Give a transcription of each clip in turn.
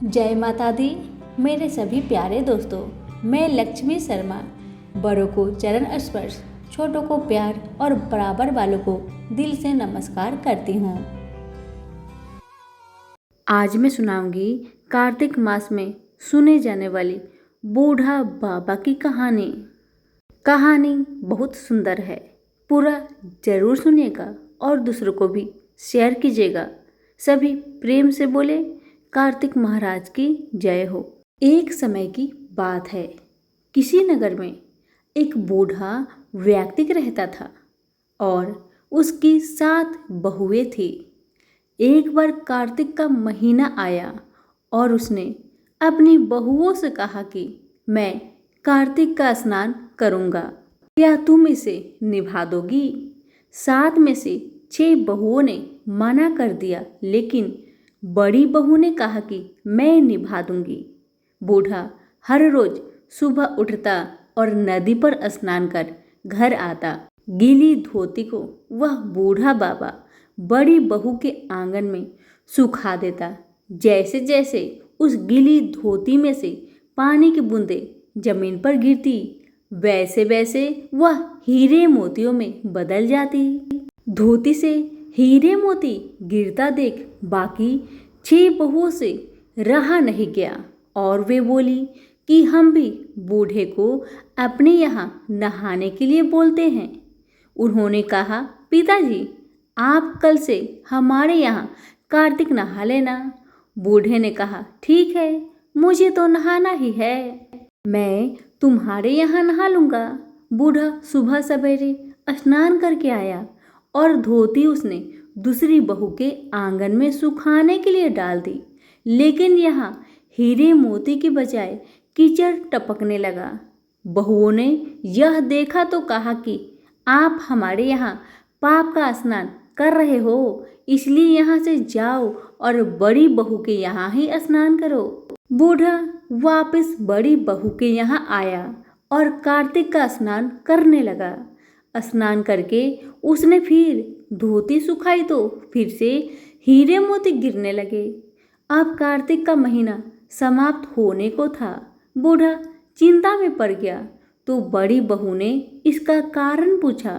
जय माता दी। मेरे सभी प्यारे दोस्तों, मैं लक्ष्मी शर्मा बड़ों को चरण स्पर्श, छोटों को प्यार और बराबर वालों को दिल से नमस्कार करती हूँ। आज मैं सुनाऊंगी कार्तिक मास में सुने जाने वाली बूढ़ा बाबा की कहानी। कहानी बहुत सुंदर है, पूरा जरूर सुनिएगा और दूसरों को भी शेयर कीजिएगा। सभी प्रेम से बोले कार्तिक महाराज की जय हो। एक समय की बात है, किसी नगर में एक बूढ़ा व्यक्ति रहता था और उसकी 7 बहुएं थी। एक बार कार्तिक का महीना आया और उसने अपनी बहुओं से कहा कि मैं कार्तिक का स्नान करूँगा, क्या तुम इसे निभा दोगी? 7 में से 6 बहुओं ने मना कर दिया, लेकिन बड़ी बहू ने कहा कि मैं निभा दूंगी। बूढ़ा हर रोज सुबह उठता और नदी पर स्नान कर घर आता। गीली धोती को वह बूढ़ा बाबा बड़ी बहू के आंगन में सुखा देता। जैसे जैसे उस गीली धोती में से पानी की बूंदें जमीन पर गिरती, वैसे वैसे वह हीरे मोतियों में बदल जाती। धोती से हीरे मोती गिरता देख बाकी 6 बहुओं से रहा नहीं गया और वे बोली कि हम भी बूढ़े को अपने यहाँ नहाने के लिए बोलते हैं। उन्होंने कहा, पिताजी आप कल से हमारे यहाँ कार्तिक नहा लेना। बूढ़े ने कहा, ठीक है, मुझे तो नहाना ही है, मैं तुम्हारे यहाँ नहा लूँगा। बूढ़ा सुबह सवेरे स्नान करके आया और धोती उसने दूसरी बहू के आंगन में सुखाने के लिए डाल दी, लेकिन यहाँ हीरे मोती की बजाय कीचड़ टपकने लगा। बहुओं ने यह देखा तो कहा कि आप हमारे यहाँ पाप का स्नान कर रहे हो, इसलिए यहाँ से जाओ और बड़ी बहू के यहाँ ही स्नान करो। बूढ़ा वापस बड़ी बहू के यहाँ आया और कार्तिक का स्नान करने लगा। स्नान करके उसने फिर धोती सुखाई तो फिर से हीरे मोती गिरने लगे। अब कार्तिक का महीना समाप्त होने को था। बूढ़ा चिंता में पड़ गया तो बड़ी बहू ने इसका कारण पूछा।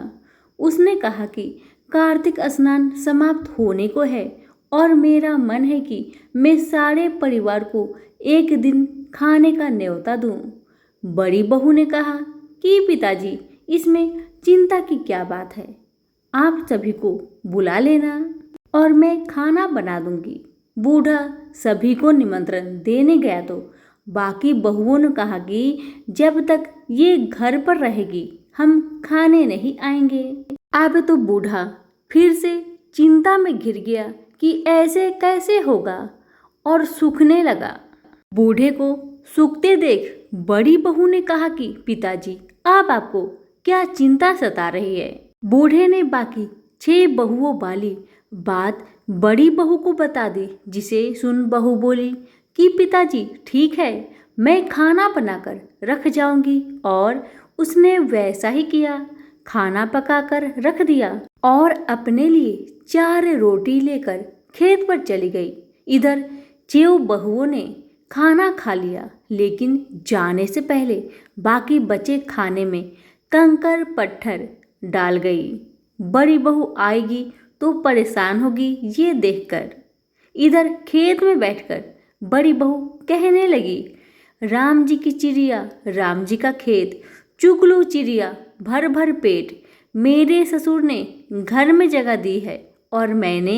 उसने कहा कि कार्तिक स्नान समाप्त होने को है और मेरा मन है कि मैं सारे परिवार को एक दिन खाने का न्योता दूं। बड़ी बहू ने कहा कि पिताजी इसमें चिंता की क्या बात है, आप सभी को बुला लेना और मैं खाना बना दूंगी। बूढ़ा सभी को निमंत्रण देने गया तो बाकी बहुओं ने कहा कि जब तक ये घर पर रहेगी हम खाने नहीं आएंगे। अब तो बूढ़ा फिर से चिंता में घिर गया कि ऐसे कैसे होगा और सूखने लगा। बूढ़े को सूखते देख बड़ी बहू ने कहा कि पिताजी अब आपको क्या चिंता सता रही है? बूढ़े ने बाकी 6 बहुओं वाली बात बड़ी बहू को बता दी, जिसे सुन बहू बोली कि पिताजी ठीक है, मैं खाना बनाकर रख जाऊंगी। और उसने वैसा ही किया। खाना पकाकर रख दिया और अपने लिए 4 रोटी लेकर खेत पर चली गई। इधर 6 बहुओं ने खाना खा लिया, लेकिन जाने से पहले बाकी बचे खाने में कंकर पत्थर डाल गई। बड़ी बहू आएगी तो परेशान होगी ये देखकर। इधर खेत में बैठकर बड़ी बहू कहने लगी, राम जी की चिड़िया राम जी का खेत, चुगलू चिड़िया भर भर पेट, मेरे ससुर ने घर में जगह दी है और मैंने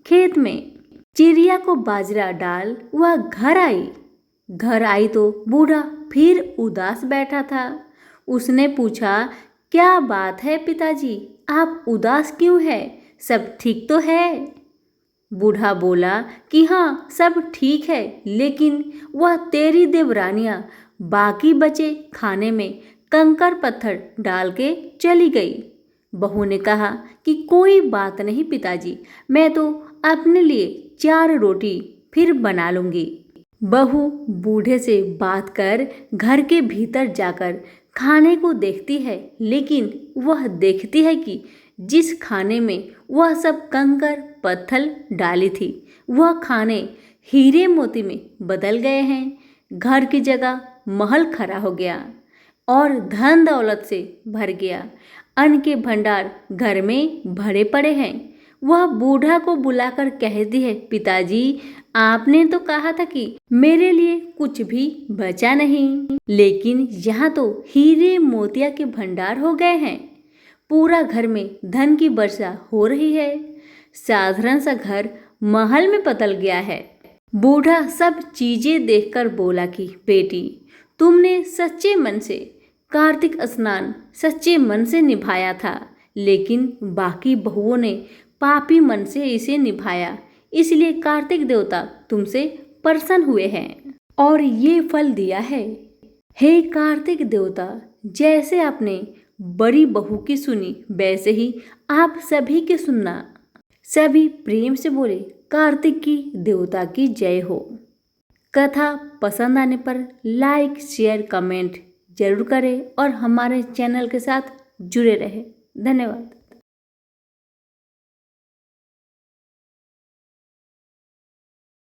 खेत में। चिड़िया को बाजरा डाल वह घर आई तो बूढ़ा फिर उदास बैठा था। उसने पूछा, क्या बात है पिताजी, आप उदास क्यों है, सब ठीक तो है? बूढ़ा बोला कि हाँ सब ठीक है, लेकिन वह तेरी देवरानियाँ बाकी बचे खाने में कंकर पत्थर डाल के चली गई। बहू ने कहा कि कोई बात नहीं पिताजी, मैं तो अपने लिए 4 रोटी फिर बना लूँगी। बहू बूढ़े से बात कर घर के भीतर जाकर खाने को देखती है, लेकिन वह देखती है कि जिस खाने में वह सब कंकर पत्थर डाली थी, वह खाने हीरे मोती में बदल गए हैं। घर की जगह महल खड़ा हो गया और धन दौलत से भर गया। अन्न के भंडार घर में भरे पड़े हैं। वह बूढ़ा को बुलाकर कहती है, पिताजी, आपने तो कहा था कि मेरे लिए कुछ भी बचा नहीं, लेकिन यहाँ तो हीरे मोतिया के भंडार हो गए हैं। पूरा घर में धन की वर्षा हो रही है। साधारण सा घर महल में बदल गया है। बूढ़ा सब चीजें देखकर बोला कि बेटी, तुमने सच्चे मन से कार्तिक स्नान सच्चे मन से निभाया था, लेकिन बाकी बहुओं ने पापी मन से इसे निभाया, इसलिए कार्तिक देवता तुमसे प्रसन्न हुए हैं और ये फल दिया है। हे कार्तिक देवता, जैसे आपने बड़ी बहू की सुनी, वैसे ही आप सभी की सुनना। सभी प्रेम से बोले, कार्तिक की देवता की जय हो। कथा पसंद आने पर लाइक, शेयर, कमेंट जरूर करें और हमारे चैनल के साथ जुड़े रहें। धन्यवाद।